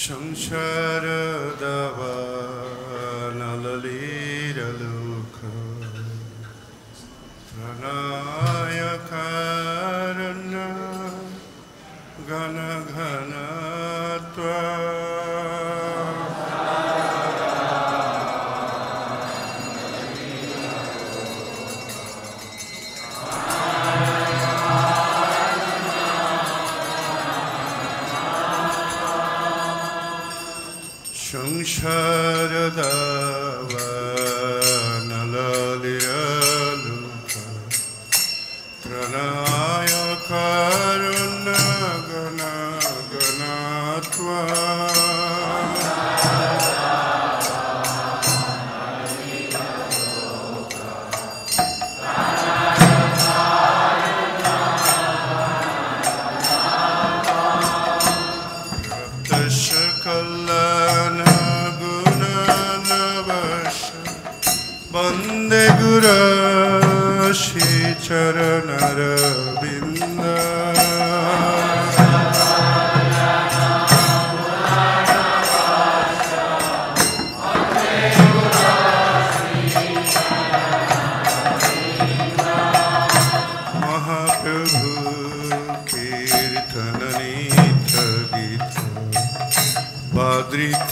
সংসার দাবানলীর লোক প্রণয় কারণ ঘন ঘন সংসার দাবানলীর লোক প্রণয় কারণ ঘন ঘন বন্দে গুরু শ্রী চরণর বিন্দ মহাপ্রভু কীর্তন নিত গীত বাদৃত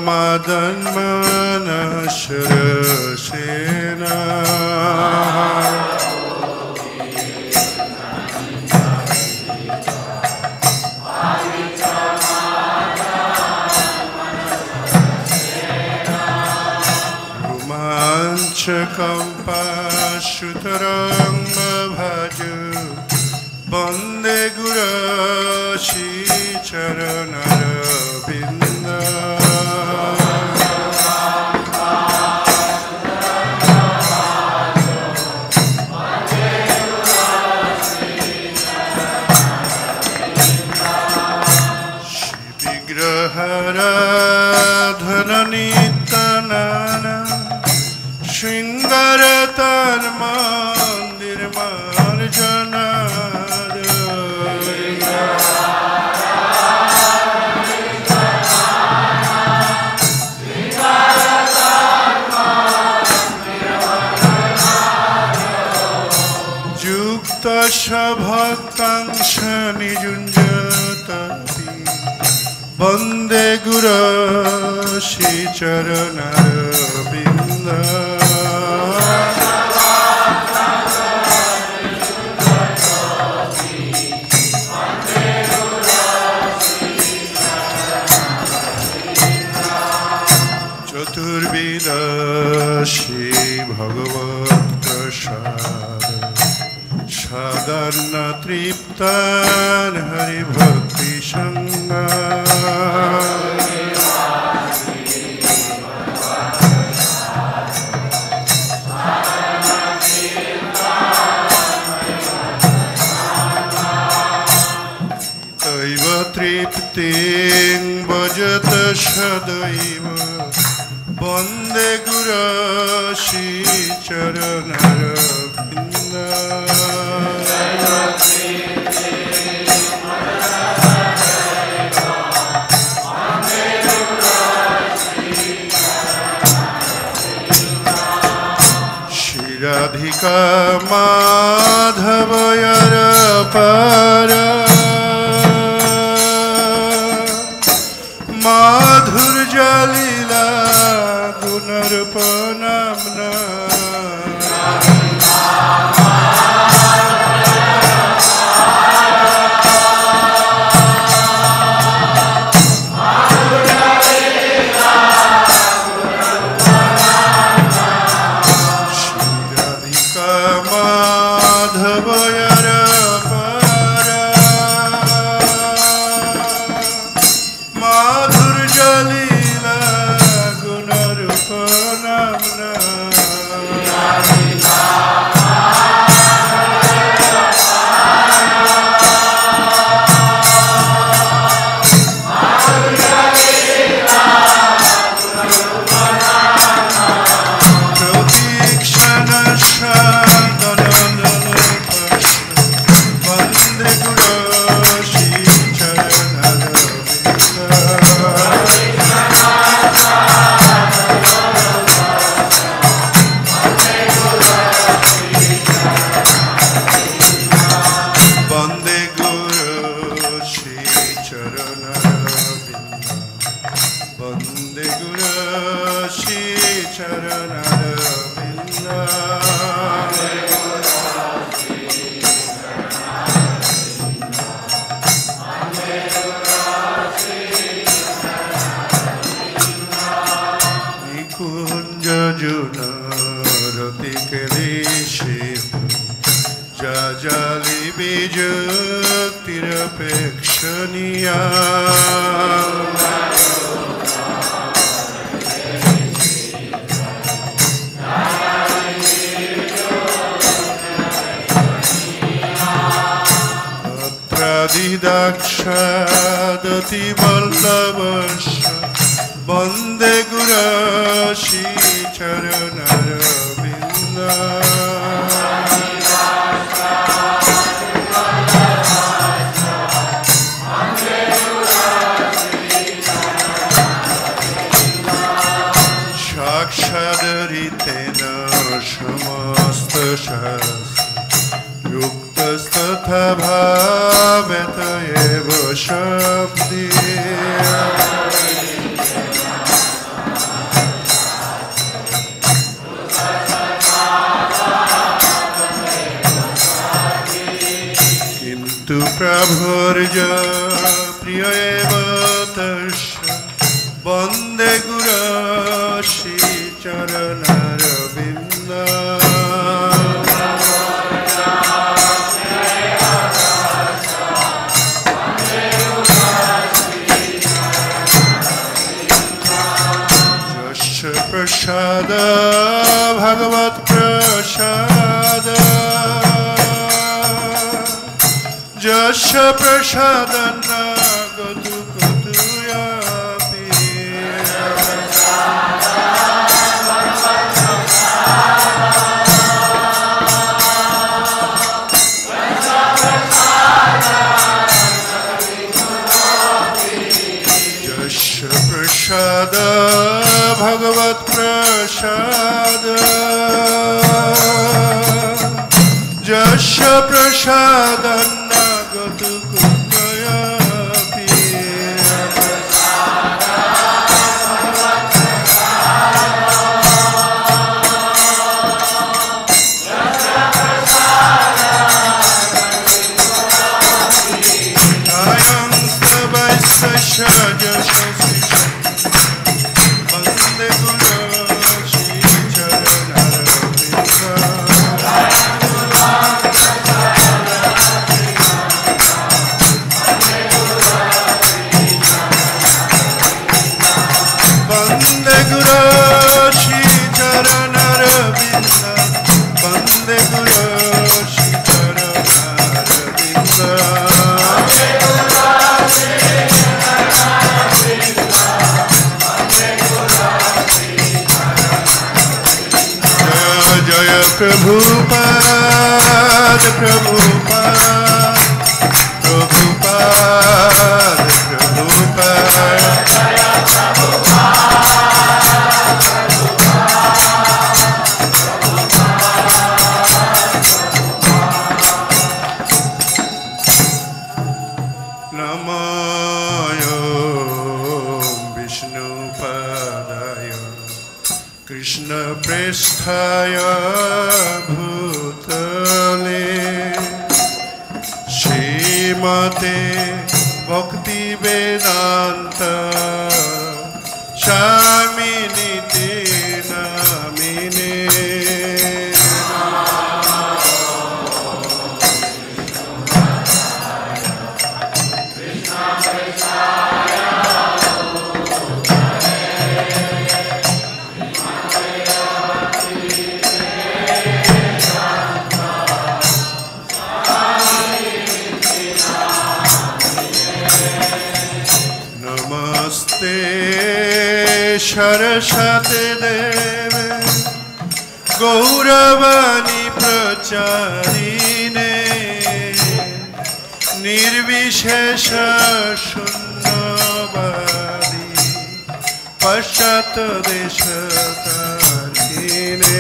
মাদন মানসর সেনা রোমাঞ্চ কম্পাশুতরঙ্গ ভজ বন্দে গুরু শ্রী চরণর বিন্দ বিগ্রহারাধন নিত্য নানা শৃঙ্গার তার মন্দির মার্জনা যুক্ত সভক্তাংশ নিযুঞ্জতি বন্দে গুরু শ্রী চরণর বিন্দ চতুর্বিদ শ্রী ভগবৎ প্রসাদ সাদান্ন তৃপ্তান হরি ভক্তি সঙ্গ দৈব তৃপ্তিং ভজত সদৈব বন্দে গুরু শ্রী চরণর বিন্দ রাধিকা মাধবয়র পার মাধুর্য লীলা গুণর্পণাম্না মাধবয়র পার মাধুর্য Jajali Bijaktirapekshaniya Atradidakshadati Vallabhasya Vande Gurashi Charanaravinda Shakshadaritena Shamasta Shas Yuktastatha Bhaveta Eva Shabdi Kintu Prabhurja Priya Eva Tasha Vande Gurashi Charanaravinda Jasya Prasada Bhagavat Prasada Jasya Prasada Nagatu Katuyapi Jasya Prasada Bhagavat Prasada Jasya Prasada Nagatu Kutayapi Ayam Stavaisa Shaja Shasisha Vande Gurashi Charanaravinda Vande Gurashi Charanaravinda Vande Gurashi Charanaravinda Jaya Jaya Prabhupada Prabhupada Prabhupada Prabhupada Namayo Vishnu Padaya Krishna Presthaya Bhutale Srimate Bhakti Vedanta Shaminite Namine Namaste Saraswate Deve Gauravani Pracharine Nirvishesha Shunnavadi Pashat Deshatarine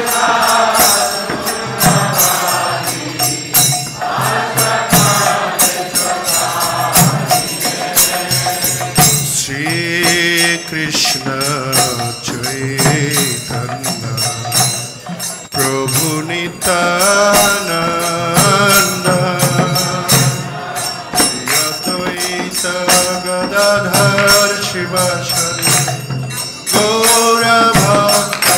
Hare Prabhu Nityananda Advaita Gadadhar Shivasari Gaura Bhakta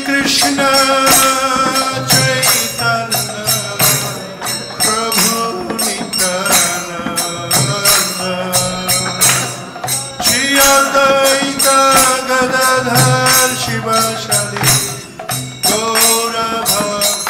Krishna Chaitanya Prabhu Nityananda Shri Advaita Gadadhar Shivasari Gaura Bhakta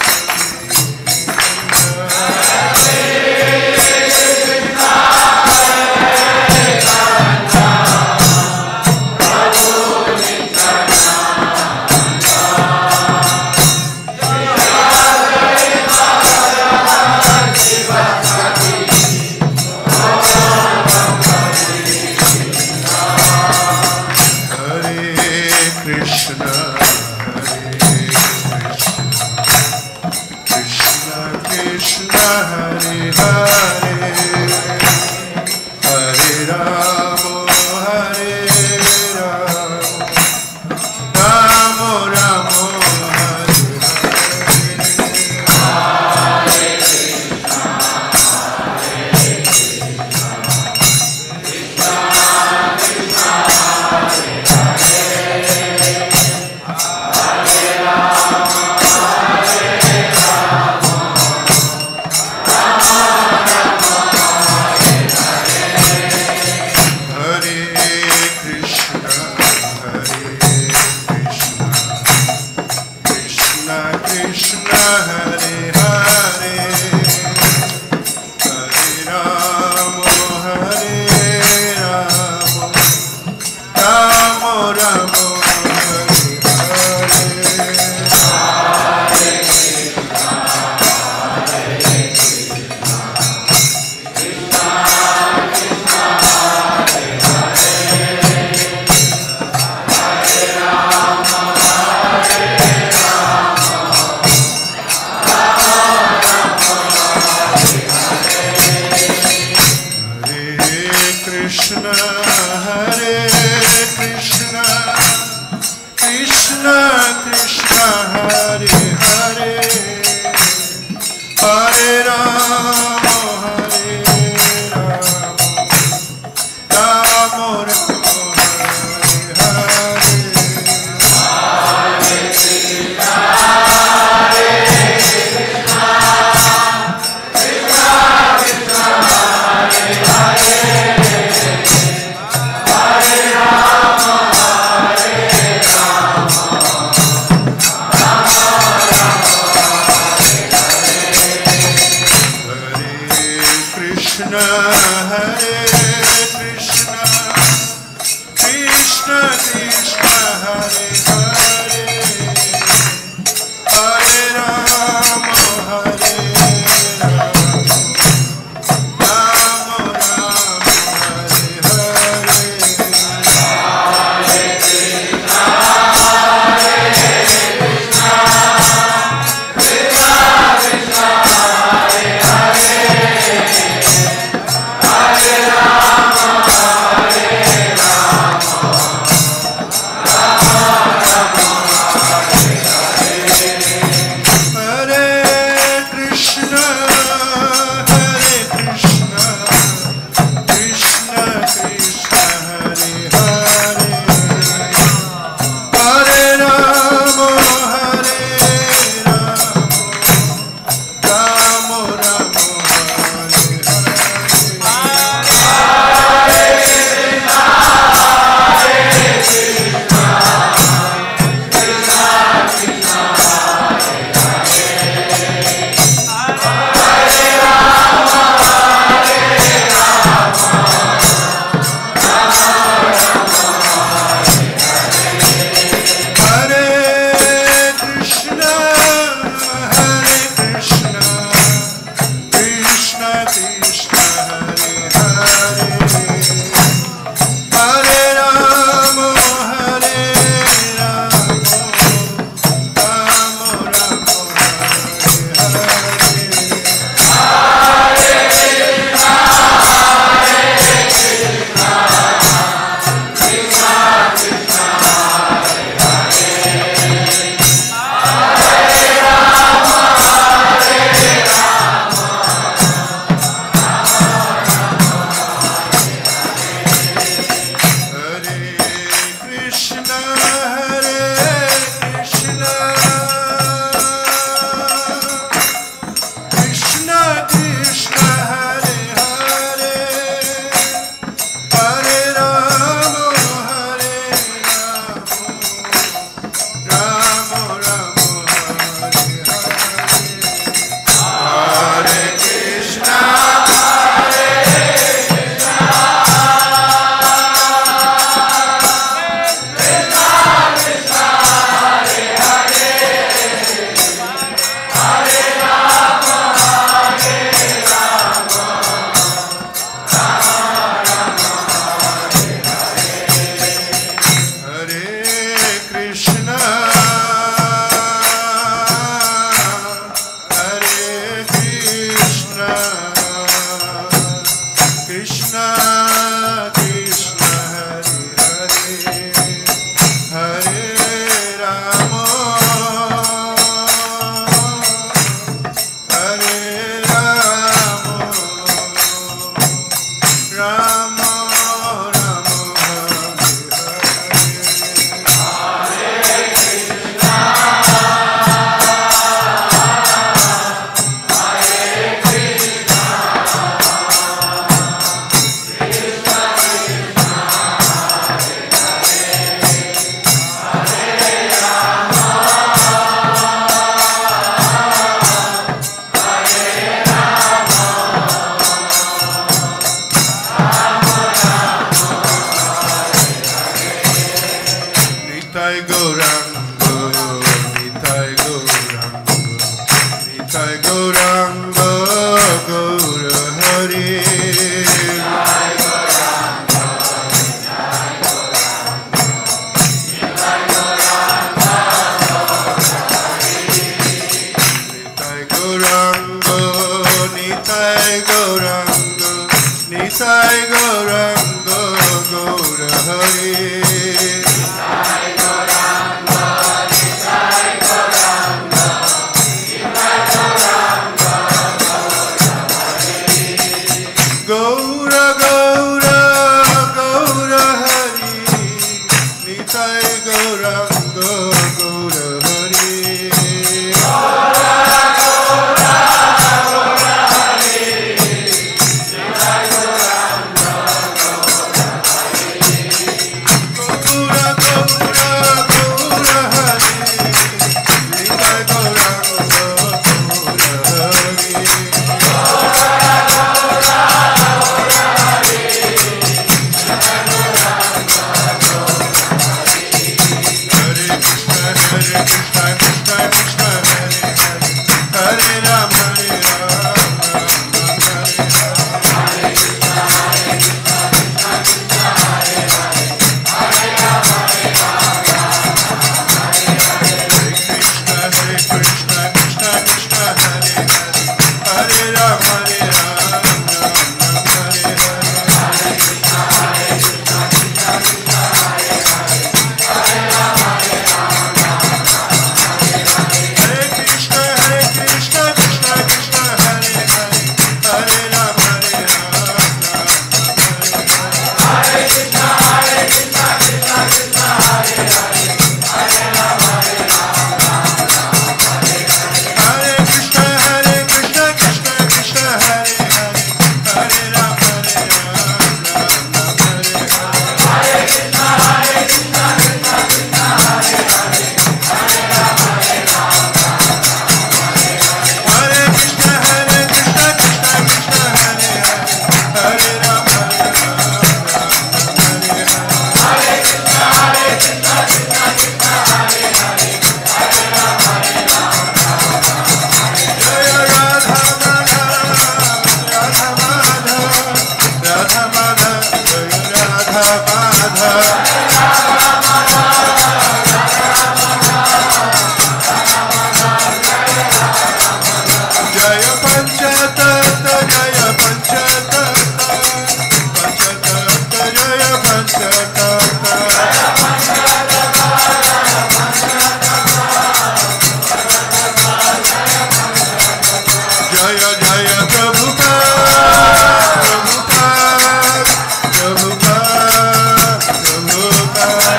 Krishna, Krishna Hare Hare, Hare Rama, Hare Rama, Rama Rama, Hare Nitai Gauranga, Nitai Gauranga, Nitai Gauranga, Gaura Hari. Nitai Gauranga, Nitai Gauranga, Nitai Gauranga, Gaura Hari. Gaura Gaura Gaura Hari, Nitai Gauranga Gaura Hari. Gaura Gaura Gaura Hari, Nitai Gauranga Gaura Hari. Hare Krishna, Krishna Krishna, Hare Hare, Hare Rama, Rama Hare Hare Krishna, Krishna Krishna, Hare Hare, Hare Rama, Rama Hare Hare Krishna, Krishna Krishna, Hare Hare, Hare Rama, Hare Krishna, Krishna Krishna, Hare Hare, Hare Rama, Hare Krishna, Krishna Krishna, Hare Hare, Hare Rama, Jaya Radha Madhava, Radha Madhava, Radha Madhava, Jaya Radha Madhava. Jaya Panchatattva, Jaya Panchatattva, Panchatattva, Jaya Panchatattva. Jaya Jaya Prabhupada, Prabhupada, Prabhupada, Prabhupada.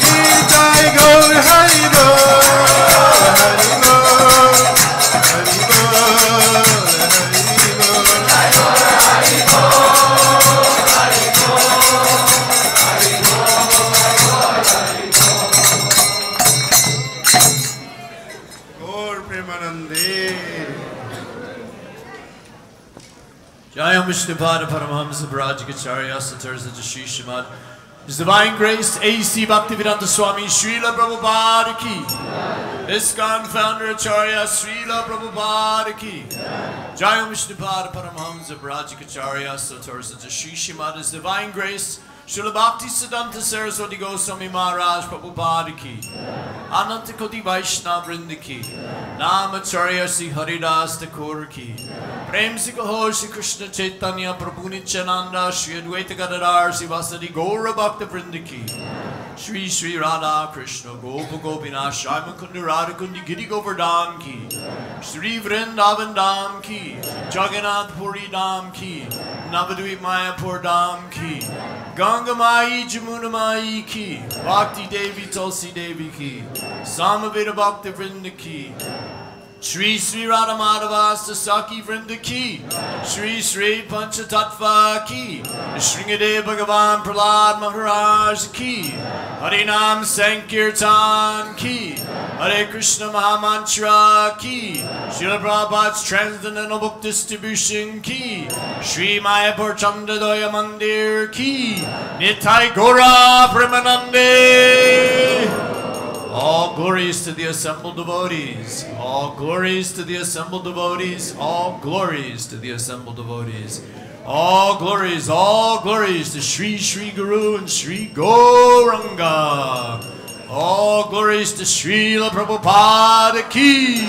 Nitai Gaur Hari Bol, Hari Bol, Hari Bol, Hari Bol. Gaur Premanande. Jayam Vishnupada Paramahamsa Bharajikacharya Satarza Jashi Shamad. His Divine Grace A.C. Bhaktivedanta Swami Srila Prabhupada Ki. ISKCON Founder Acharya Srila Prabhupada Ki. Jayam Vishnupada Paramahamsa Bharajikacharya Satarza Jashi Shamad. His Divine Grace Srila Bhakti Siddhanta Saraswati Goswami Maharaj Prabhupada ki, Ananta Koti Vaishnava Vrinda ki, Namacharya Sri Haridas Thakur ki, Prem Si Kaho Shri Krishna Chaitanya Prabhu Nityananda Shri Advaita Gadadhar Sri Vasadi Gaura Bhakta Vrinda ki, Shri Shri Radha Krishna Gopa Gopinath Shri Mukunda Radha Kundi Giri Govardhan ki, Shri Vrindavan Dham ki, Jagannath Puri Dham ki, Navadvip Mayapur Dham ki, Ganga Mai Jamuna Mai ki, Bhakti Devi Tulsi Devi ki, Samaveda Bhakta Vrinda ki, Shri Sri Radha Madhava Sasaki Vrinda ki, Shri Sri Panchatattva ki, Shringade Bhagavan Prahlad Maharaj ki, Harinam Sankirtan ki, Hare Krishna Mahamantra ki, Srila Prabhupada's Transcendental Book Distribution ki, Shri Mayapur Chandradoya Mandir ki, Nitai Gora Premanande. All glories to the assembled devotees. All glories to the assembled devotees. All glories to the assembled devotees. All glories to Sri Sri Guru and Sri Gauranga. All glories to Srila Prabhupada ki.